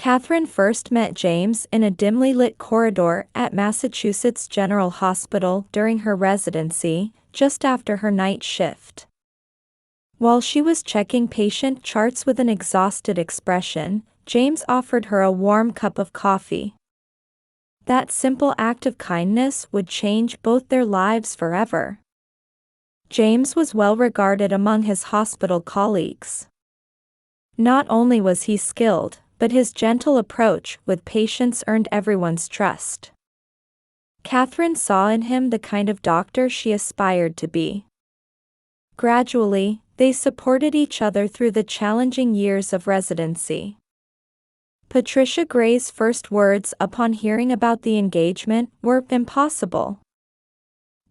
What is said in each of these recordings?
Catherine first met James in a dimly lit corridor at Massachusetts General Hospital during her residency, just after her night shift. While she was checking patient charts with an exhausted expression, James offered her a warm cup of coffee. That simple act of kindness would change both their lives forever. James was well regarded among his hospital colleagues. Not only was he skilled, but his gentle approach with patients earned everyone's trust. Catherine saw in him the kind of doctor she aspired to be. Gradually, they supported each other through the challenging years of residency. Patricia Gray's first words upon hearing about the engagement were impossible.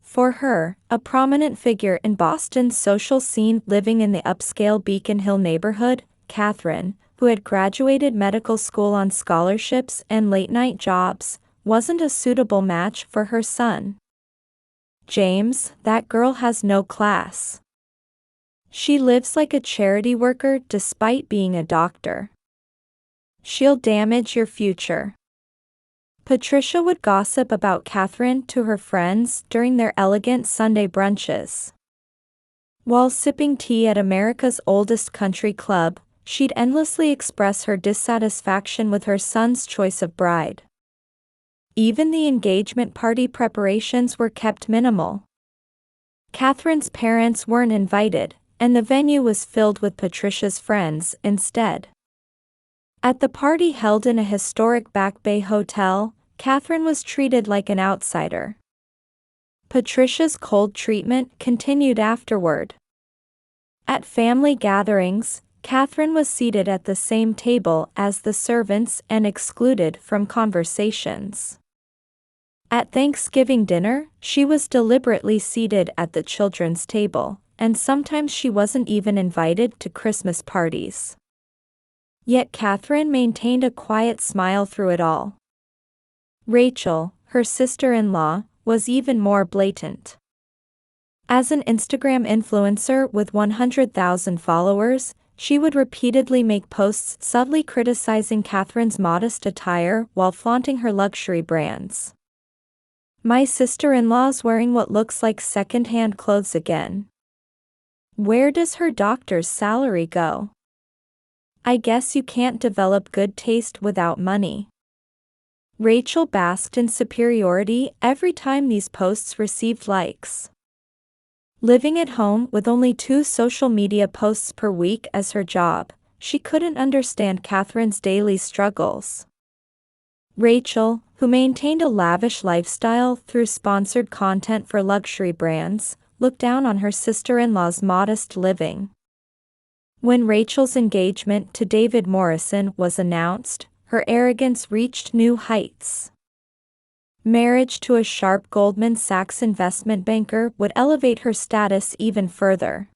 For her, a prominent figure in Boston's social scene living in the upscale Beacon Hill neighborhood, Catherine, who had graduated medical school on scholarships and late-night jobs, wasn't a suitable match for her son. James, that girl has no class. She lives like a charity worker despite being a doctor. She'll damage your future. Patricia would gossip about Catherine to her friends during their elegant Sunday brunches. While sipping tea at America's oldest country club, she'd endlessly express her dissatisfaction with her son's choice of bride. Even the engagement party preparations were kept minimal. Catherine's parents weren't invited, and the venue was filled with Patricia's friends instead. At the party held in a historic Back Bay hotel, Catherine was treated like an outsider. Patricia's cold treatment continued afterward. At family gatherings, Catherine was seated at the same table as the servants and excluded from conversations. At Thanksgiving dinner, she was deliberately seated at the children's table, and sometimes she wasn't even invited to Christmas parties. Yet Catherine maintained a quiet smile through it all. Rachel, her sister-in-law, was even more blatant. As an Instagram influencer with 100,000 followers, she would repeatedly make posts subtly criticizing Catherine's modest attire while flaunting her luxury brands. "My sister-in-law's wearing what looks like second-hand clothes again. Where does her doctor's salary go? I guess you can't develop good taste without money." Rachel basked in superiority every time these posts received likes. Living at home with only 2 social media posts per week as her job, she couldn't understand Catherine's daily struggles. Rachel, who maintained a lavish lifestyle through sponsored content for luxury brands, looked down on her sister-in-law's modest living. When Rachel's engagement to David Morrison was announced, her arrogance reached new heights. Marriage to a sharp Goldman Sachs investment banker would elevate her status even further.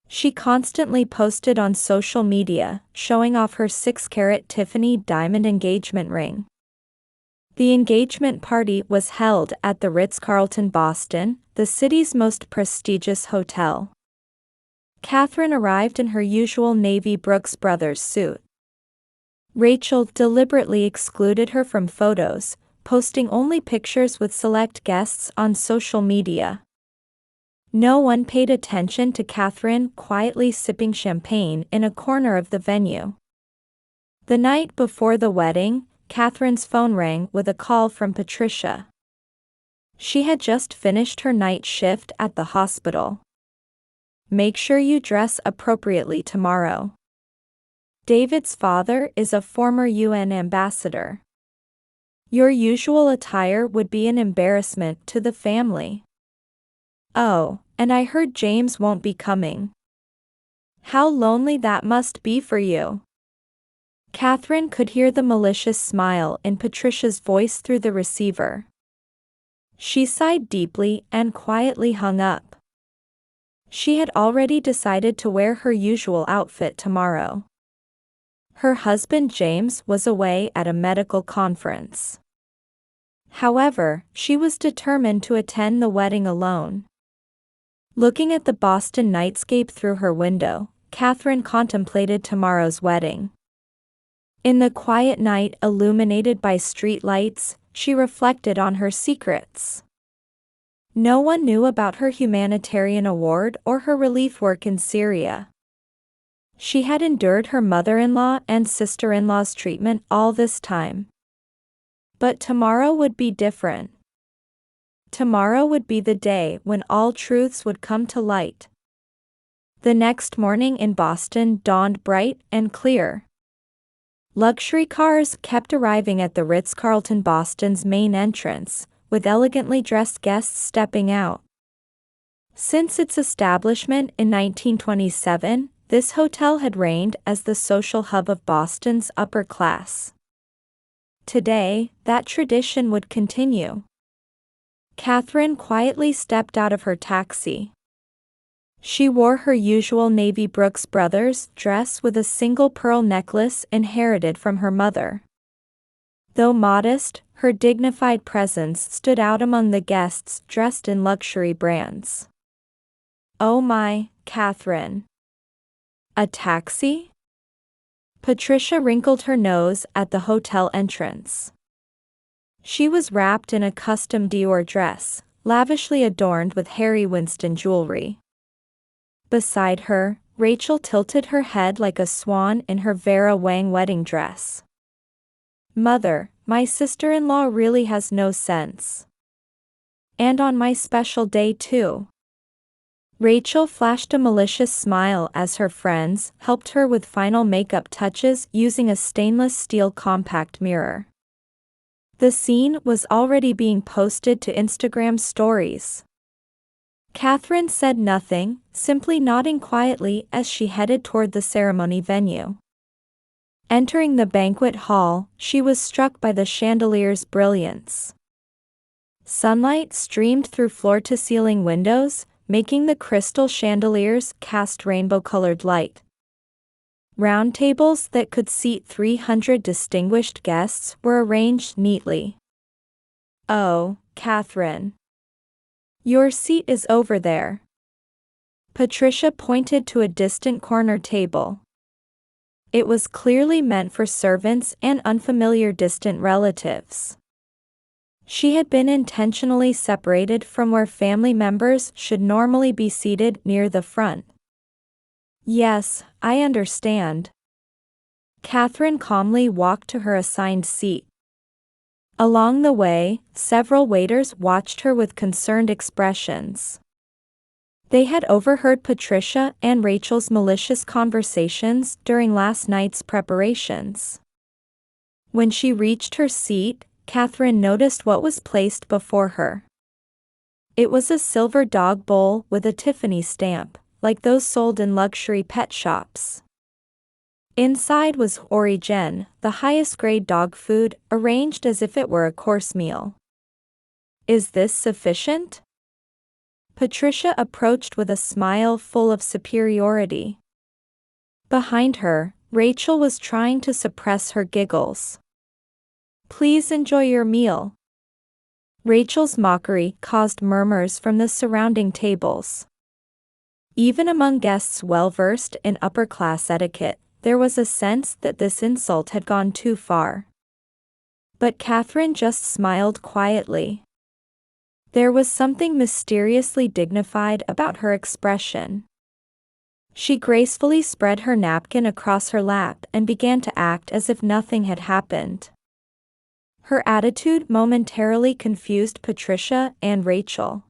She constantly posted on social media, showing off her 6-carat Tiffany diamond engagement ring. The engagement party was held at the Ritz-Carlton Boston, the city's most prestigious hotel. Catherine arrived in her usual navy Brooks Brothers suit. Rachel deliberately excluded her from photos, posting only pictures with select guests on social media. No one paid attention to Catherine quietly sipping champagne in a corner of the venue. The night before the wedding, Catherine's phone rang with a call from Patricia. She had just finished her night shift at the hospital. "Make sure you dress appropriately tomorrow. David's father is a former UN ambassador. Your usual attire would be an embarrassment to the family. Oh, and I heard James won't be coming. How lonely that must be for you." Catherine could hear the malicious smile in Patricia's voice through the receiver. She sighed deeply and quietly hung up. She had already decided to wear her usual outfit tomorrow. Her husband James was away at a medical conference. However, she was determined to attend the wedding alone. Looking at the Boston nightscape through her window, Catherine contemplated tomorrow's wedding. In the quiet night illuminated by street lights, she reflected on her secrets. No one knew about her humanitarian award or her relief work in Syria. She had endured her mother-in-law and sister-in-law's treatment all this time. But tomorrow would be different. Tomorrow would be the day when all truths would come to light. The next morning in Boston dawned bright and clear. Luxury cars kept arriving at the Ritz-Carlton Boston's main entrance, with elegantly dressed guests stepping out. Since its establishment in 1927, this hotel had reigned as the social hub of Boston's upper class. Today, that tradition would continue. Catherine quietly stepped out of her taxi. She wore her usual navy Brooks Brothers dress with a single pearl necklace inherited from her mother. Though modest, her dignified presence stood out among the guests dressed in luxury brands. "Oh my, Catherine. A taxi?" Patricia wrinkled her nose at the hotel entrance. She was wrapped in a custom Dior dress, lavishly adorned with Harry Winston jewelry. Beside her, Rachel tilted her head like a swan in her Vera Wang wedding dress. "Mother, my sister-in-law really has no sense. And on my special day too." Rachel flashed a malicious smile as her friends helped her with final makeup touches using a stainless steel compact mirror. The scene was already being posted to Instagram stories. Catherine said nothing, simply nodding quietly as she headed toward the ceremony venue. Entering the banquet hall, she was struck by the chandelier's brilliance. Sunlight streamed through floor-to-ceiling windows, making the crystal chandeliers cast rainbow-colored light. Round tables that could seat 300 distinguished guests were arranged neatly. "Oh, Catherine. Your seat is over there." Patricia pointed to a distant corner table. It was clearly meant for servants and unfamiliar distant relatives. She had been intentionally separated from where family members should normally be seated near the front. "Yes, I understand." Catherine calmly walked to her assigned seat. Along the way, several waiters watched her with concerned expressions. They had overheard Patricia and Rachel's malicious conversations during last night's preparations. When she reached her seat, Catherine noticed what was placed before her. It was a silver dog bowl with a Tiffany stamp, like those sold in luxury pet shops. Inside was Origen, the highest-grade dog food, arranged as if it were a course meal. "Is this sufficient?" Patricia approached with a smile full of superiority. Behind her, Rachel was trying to suppress her giggles. "Please enjoy your meal." Rachel's mockery caused murmurs from the surrounding tables. Even among guests well-versed in upper-class etiquette, there was a sense that this insult had gone too far. But Catherine just smiled quietly. There was something mysteriously dignified about her expression. She gracefully spread her napkin across her lap and began to act as if nothing had happened. Her attitude momentarily confused Patricia and Rachel.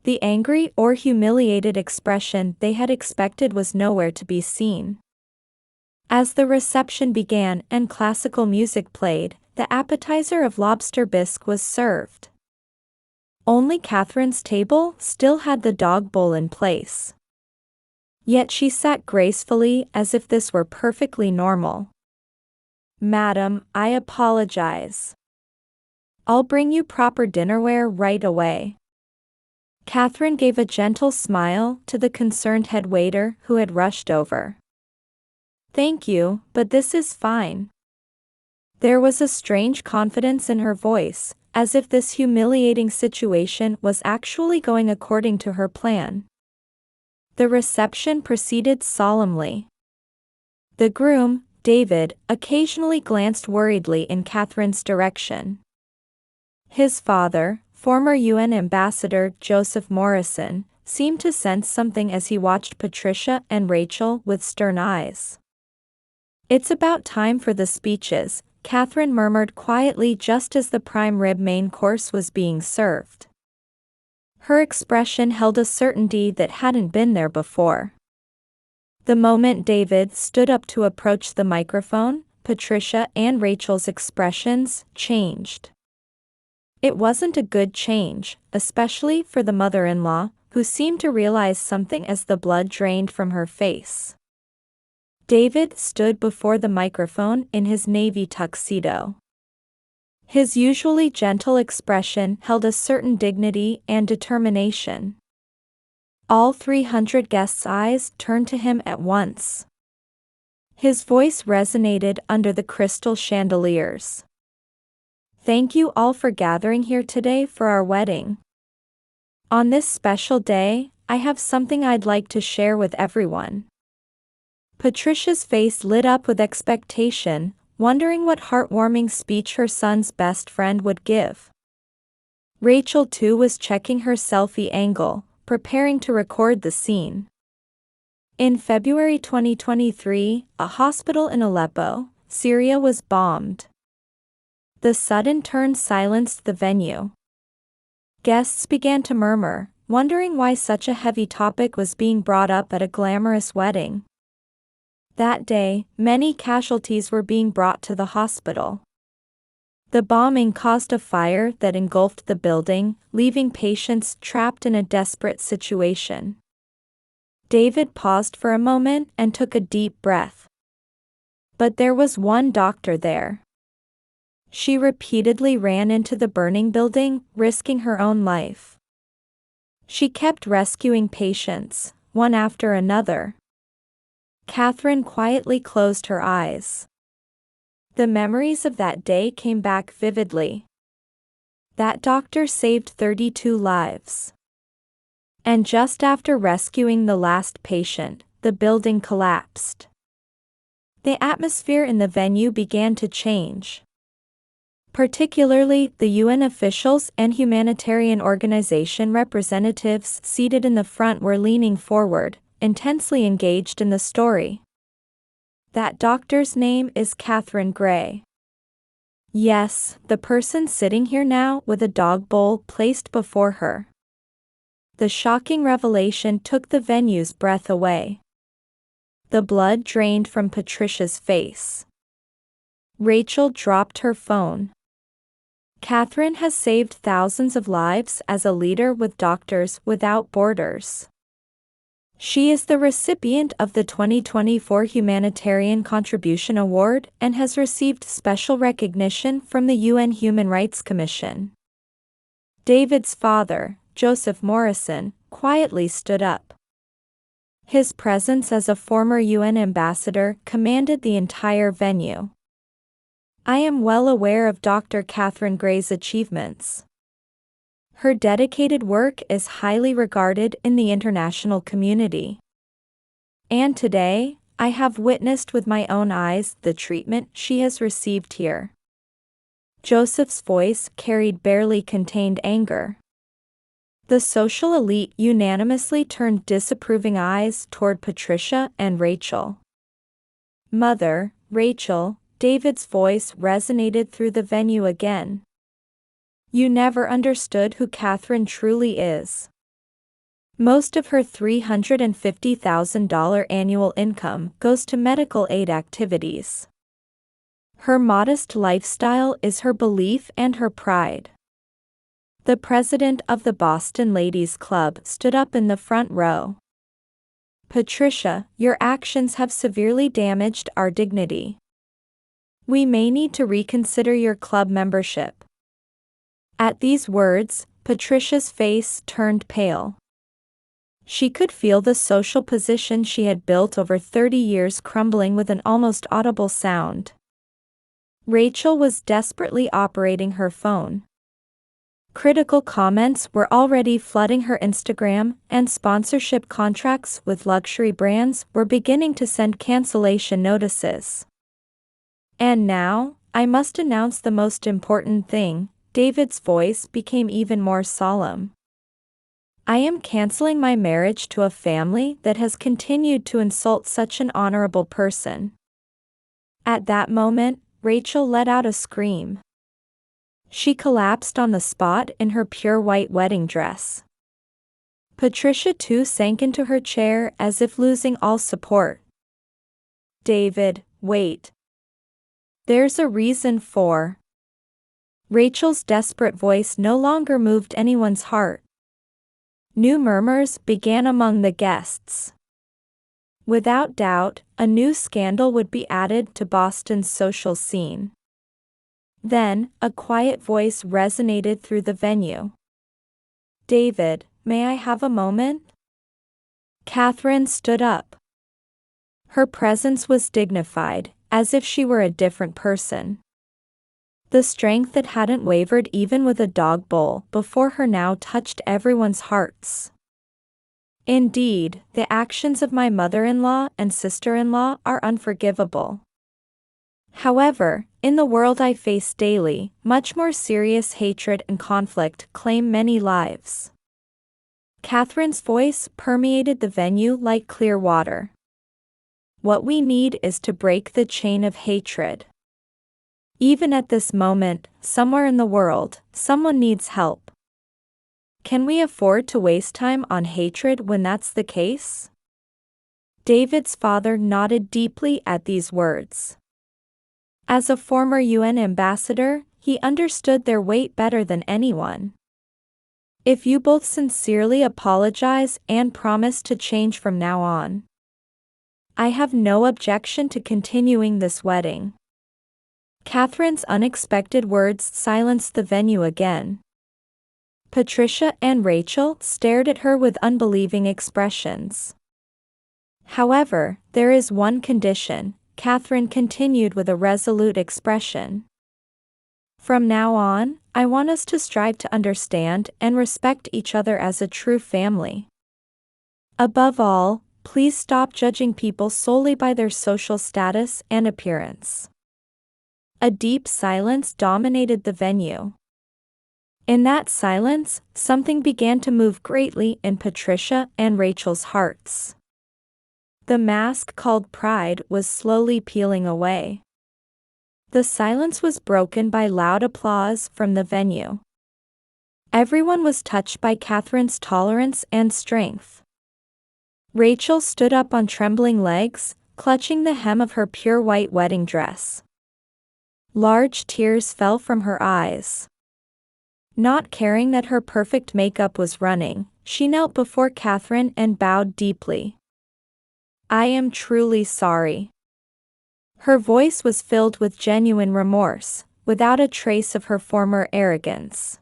The angry or humiliated expression they had expected was nowhere to be seen. As the reception began and classical music played, the appetizer of lobster bisque was served. Only Catherine's table still had the dog bowl in place. Yet she sat gracefully as if this were perfectly normal. "Madam, I apologize. I'll bring you proper dinnerware right away." Catherine gave a gentle smile to the concerned head waiter who had rushed over. "Thank you, but this is fine." There was a strange confidence in her voice, as if this humiliating situation was actually going according to her plan. The reception proceeded solemnly. The groom, David occasionally glanced worriedly in Catherine's direction. His father, former UN Ambassador Joseph Morrison, seemed to sense something as he watched Patricia and Rachel with stern eyes. "It's about time for the speeches," Catherine murmured quietly just as the prime rib main course was being served. Her expression held a certainty that hadn't been there before. The moment David stood up to approach the microphone, Patricia and Rachel's expressions changed. It wasn't a good change, especially for the mother-in-law, who seemed to realize something as the blood drained from her face. David stood before the microphone in his navy tuxedo. His usually gentle expression held a certain dignity and determination. All 300 guests' eyes turned to him at once. His voice resonated under the crystal chandeliers. "Thank you all for gathering here today for our wedding. On this special day, I have something I'd like to share with everyone." Patricia's face lit up with expectation, wondering what heartwarming speech her son's best friend would give. Rachel too was checking her selfie angle, preparing to record the scene. In February 2023, a hospital in Aleppo, Syria was bombed. The sudden turn silenced the venue. Guests began to murmur, wondering why such a heavy topic was being brought up at a glamorous wedding. That day, many casualties were being brought to the hospital. The bombing caused a fire that engulfed the building, leaving patients trapped in a desperate situation. David paused for a moment and took a deep breath. But there was one doctor there. She repeatedly ran into the burning building, risking her own life. She kept rescuing patients, one after another. Catherine quietly closed her eyes. The memories of that day came back vividly. That doctor saved 32 lives. And just after rescuing the last patient, the building collapsed. The atmosphere in the venue began to change. Particularly, the UN officials and humanitarian organization representatives seated in the front were leaning forward, intensely engaged in the story. "That doctor's name is Catherine Gray." Yes, the person sitting here now with a dog bowl placed before her. The shocking revelation took the venue's breath away. The blood drained from Patricia's face. Rachel dropped her phone. Catherine has saved thousands of lives as a leader with Doctors Without Borders. She is the recipient of the 2024 Humanitarian Contribution Award and has received special recognition from the UN Human Rights Commission. David's father, Joseph Morrison, quietly stood up. His presence as a former UN ambassador commanded the entire venue. "I am well aware of Dr. Catherine Gray's achievements. Her dedicated work is highly regarded in the international community. And today, I have witnessed with my own eyes the treatment she has received here." Joseph's voice carried barely contained anger. The social elite unanimously turned disapproving eyes toward Patricia and Rachel. "Mother, Rachel," David's voice resonated through the venue again. "You never understood who Catherine truly is. Most of her $350,000 annual income goes to medical aid activities. Her modest lifestyle is her belief and her pride." The president of the Boston Ladies Club stood up in the front row. "Patricia, your actions have severely damaged our dignity. We may need to reconsider your club membership." At these words, Patricia's face turned pale. She could feel the social position she had built over 30 years crumbling with an almost audible sound. Rachel was desperately operating her phone. Critical comments were already flooding her Instagram, and sponsorship contracts with luxury brands were beginning to send cancellation notices. And now, I must announce the most important thing. David's voice became even more solemn. I am canceling my marriage to a family that has continued to insult such an honorable person. At that moment, Rachel let out a scream. She collapsed on the spot in her pure white wedding dress. Patricia too sank into her chair as if losing all support. David, wait. There's a reason for. Rachel's desperate voice no longer moved anyone's heart. New murmurs began among the guests. Without doubt, a new scandal would be added to Boston's social scene. Then, a quiet voice resonated through the venue. David, may I have a moment? Catherine stood up. Her presence was dignified, as if she were a different person. The strength that hadn't wavered even with a dog bowl before her now touched everyone's hearts. Indeed, the actions of my mother-in-law and sister-in-law are unforgivable. However, in the world I face daily, much more serious hatred and conflict claim many lives. Catherine's voice permeated the venue like clear water. What we need is to break the chain of hatred. Even at this moment, somewhere in the world, someone needs help. Can we afford to waste time on hatred when that's the case? David's father nodded deeply at these words. As a former UN ambassador, he understood their weight better than anyone. If you both sincerely apologize and promise to change from now on, I have no objection to continuing this wedding. Catherine's unexpected words silenced the venue again. Patricia and Rachel stared at her with unbelieving expressions. However, there is one condition, Catherine continued with a resolute expression. From now on, I want us to strive to understand and respect each other as a true family. Above all, please stop judging people solely by their social status and appearance. A deep silence dominated the venue. In that silence, something began to move greatly in Patricia and Rachel's hearts. The mask called pride was slowly peeling away. The silence was broken by loud applause from the venue. Everyone was touched by Catherine's tolerance and strength. Rachel stood up on trembling legs, clutching the hem of her pure white wedding dress. Large tears fell from her eyes. Not caring that her perfect makeup was running, she knelt before Catherine and bowed deeply. I am truly sorry. Her voice was filled with genuine remorse, without a trace of her former arrogance.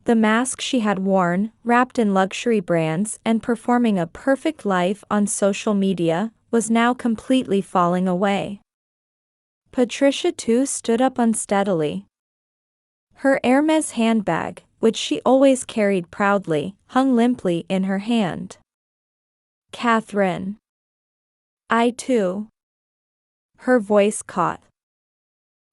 The mask she had worn, wrapped in luxury brands and performing a perfect life on social media, was now completely falling away. Patricia too stood up unsteadily. Her Hermes handbag, which she always carried proudly, hung limply in her hand. Catherine. I too. Her voice caught.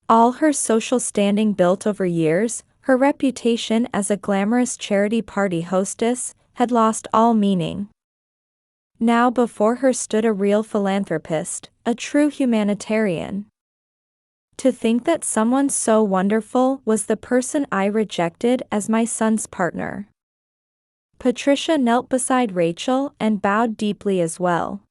All her social standing built over years, her reputation as a glamorous charity party hostess, had lost all meaning. Now before her stood a real philanthropist, a true humanitarian. To think that someone so wonderful was the person I rejected as my son's partner. Patricia knelt beside Rachel and bowed deeply as well.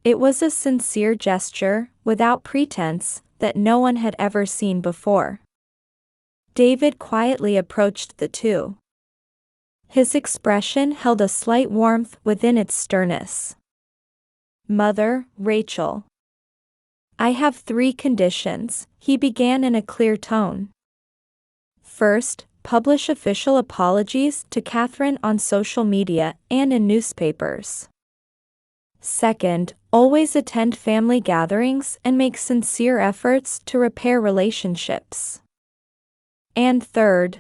It was a sincere gesture, without pretense, that no one had ever seen before. David quietly approached the two. His expression held a slight warmth within its sternness. Mother, Rachel. I have 3 conditions, he began in a clear tone. First, publish official apologies to Catherine on social media and in newspapers. Second, always attend family gatherings and make sincere efforts to repair relationships. And third.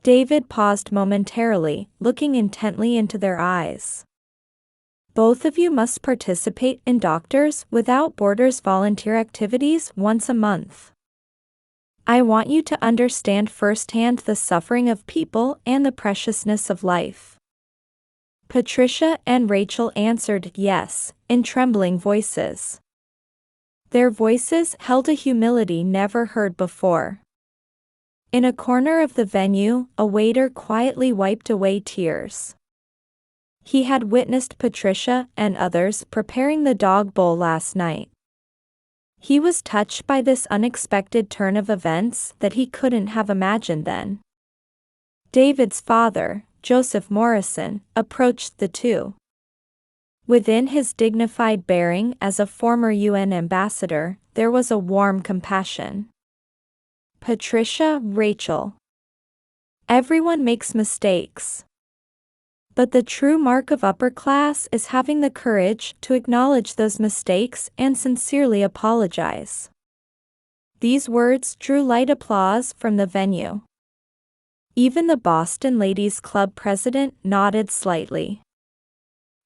David paused momentarily, looking intently into their eyes. Both of you must participate in Doctors Without Borders volunteer activities once a month. I want you to understand firsthand the suffering of people and the preciousness of life." Patricia and Rachel answered yes, in trembling voices. Their voices held a humility never heard before. In a corner of the venue, a waiter quietly wiped away tears. He had witnessed Patricia and others preparing the dog bowl last night. He was touched by this unexpected turn of events that he couldn't have imagined then. David's father, Joseph Morrison, approached the two. Within his dignified bearing as a former UN ambassador, there was a warm compassion. "Patricia, Rachel. Everyone makes mistakes. But the true mark of upper class is having the courage to acknowledge those mistakes and sincerely apologize." These words drew light applause from the venue. Even the Boston Ladies Club president nodded slightly.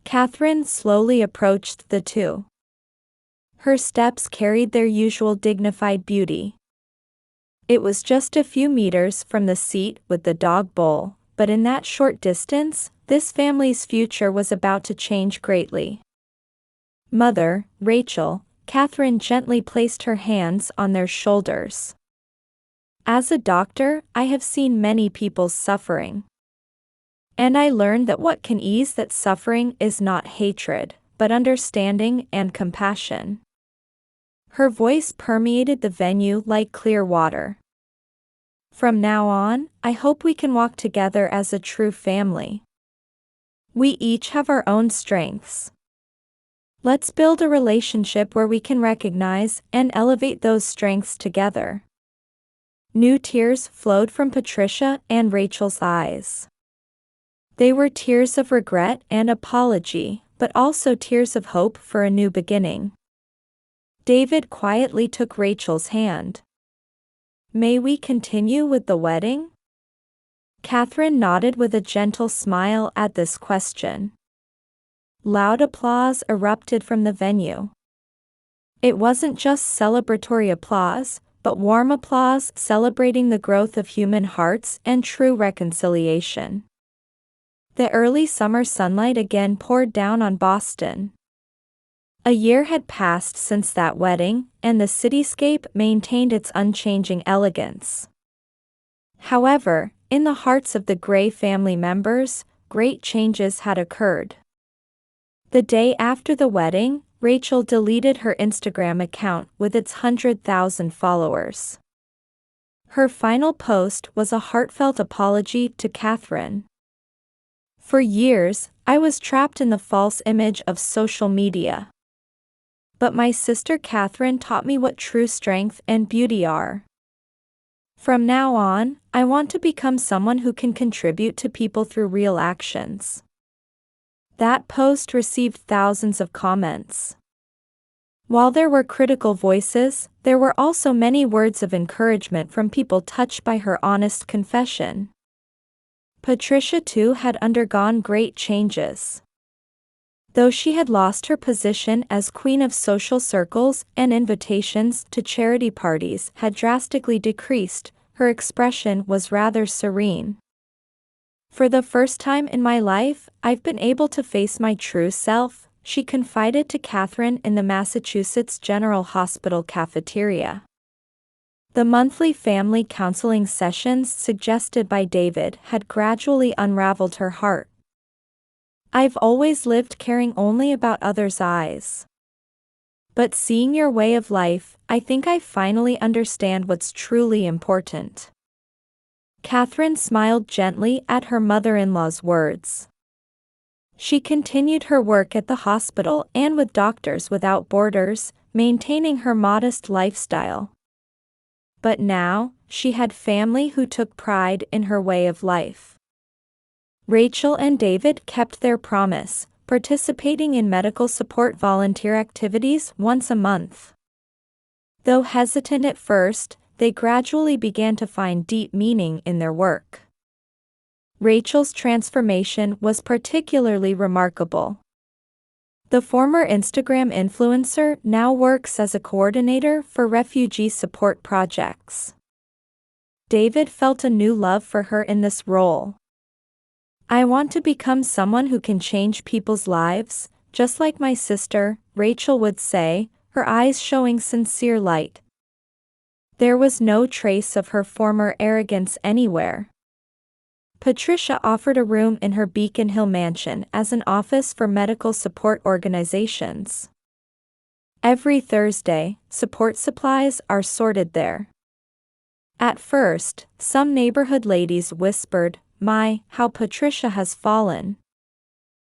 Catherine slowly approached the two. Her steps carried their usual dignified beauty. It was just a few meters from the seat with the dog bowl, but in that short distance, this family's future was about to change greatly. "Mother, Rachel," Catherine gently placed her hands on their shoulders. "As a doctor, I have seen many people's suffering. And I learned that what can ease that suffering is not hatred, but understanding and compassion." Her voice permeated the venue like clear water. "From now on, I hope we can walk together as a true family. We each have our own strengths. Let's build a relationship where we can recognize and elevate those strengths together." New tears flowed from Patricia and Rachel's eyes. They were tears of regret and apology, but also tears of hope for a new beginning. David quietly took Rachel's hand. "May we continue with the wedding?" Catherine nodded with a gentle smile at this question. Loud applause erupted from the venue. It wasn't just celebratory applause, but warm applause celebrating the growth of human hearts and true reconciliation. The early summer sunlight again poured down on Boston. A year had passed since that wedding, and the cityscape maintained its unchanging elegance. However, in the hearts of the Gray family members, great changes had occurred. The day after the wedding, Rachel deleted her Instagram account with its 100,000 followers. Her final post was a heartfelt apology to Catherine. "For years, I was trapped in the false image of social media. But my sister Catherine taught me what true strength and beauty are. From now on, I want to become someone who can contribute to people through real actions." That post received thousands of comments. While there were critical voices, there were also many words of encouragement from people touched by her honest confession. Patricia too had undergone great changes. Though she had lost her position as queen of social circles and invitations to charity parties had drastically decreased, her expression was rather serene. "For the first time in my life, I've been able to face my true self," she confided to Catherine in the Massachusetts General Hospital cafeteria. The monthly family counseling sessions suggested by David had gradually unraveled her heart. "I've always lived caring only about others' eyes. But seeing your way of life, I think I finally understand what's truly important." Catherine smiled gently at her mother-in-law's words. She continued her work at the hospital and with Doctors Without Borders, maintaining her modest lifestyle. But now, she had family who took pride in her way of life. Rachel and David kept their promise, participating in medical support volunteer activities once a month. Though hesitant at first, they gradually began to find deep meaning in their work. Rachel's transformation was particularly remarkable. The former Instagram influencer now works as a coordinator for refugee support projects. David felt a new love for her in this role. "I want to become someone who can change people's lives, just like my sister," Rachel would say, her eyes showing sincere light. There was no trace of her former arrogance anywhere. Patricia offered a room in her Beacon Hill mansion as an office for medical support organizations. Every Thursday, support supplies are sorted there. At first, some neighborhood ladies whispered, "My, how Patricia has fallen."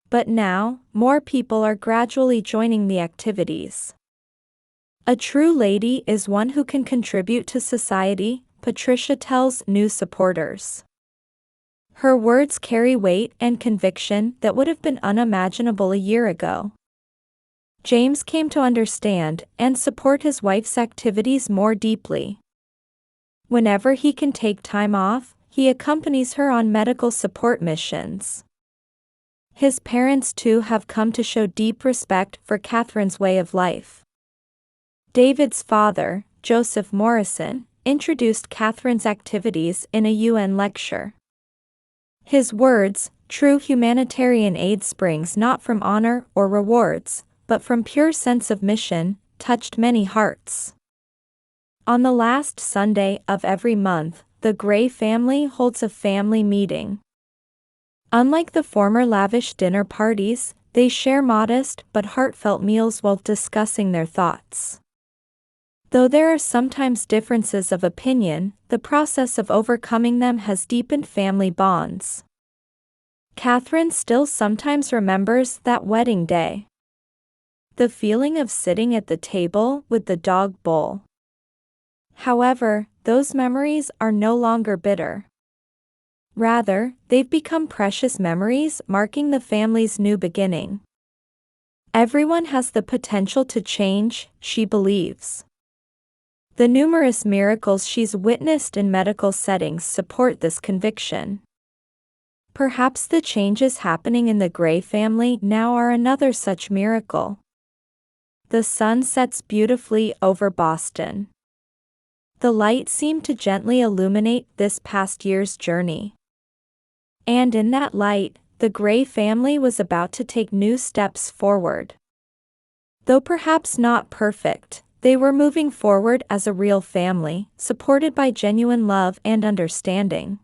But now, more people are gradually joining the activities. "A true lady is one who can contribute to society," Patricia tells new supporters. Her words carry weight and conviction that would have been unimaginable a year ago. James came to understand and support his wife's activities more deeply. Whenever he can take time off, he accompanies her on medical support missions. His parents too have come to show deep respect for Catherine's way of life. David's father, Joseph Morrison, introduced Catherine's activities in a UN lecture. His words, "True humanitarian aid springs not from honor or rewards, but from pure sense of mission," touched many hearts. On the last Sunday of every month, the Gray family holds a family meeting. Unlike the former lavish dinner parties, they share modest but heartfelt meals while discussing their thoughts. Though there are sometimes differences of opinion, the process of overcoming them has deepened family bonds. Catherine still sometimes remembers that wedding day. The feeling of sitting at the table with the dog bowl. However, those memories are no longer bitter. Rather, they've become precious memories marking the family's new beginning. Everyone has the potential to change, she believes. The numerous miracles she's witnessed in medical settings support this conviction. Perhaps the changes happening in the Gray family now are another such miracle. The sun sets beautifully over Boston. The light seemed to gently illuminate this past year's journey. And in that light, the Gray family was about to take new steps forward. Though perhaps not perfect, they were moving forward as a real family, supported by genuine love and understanding.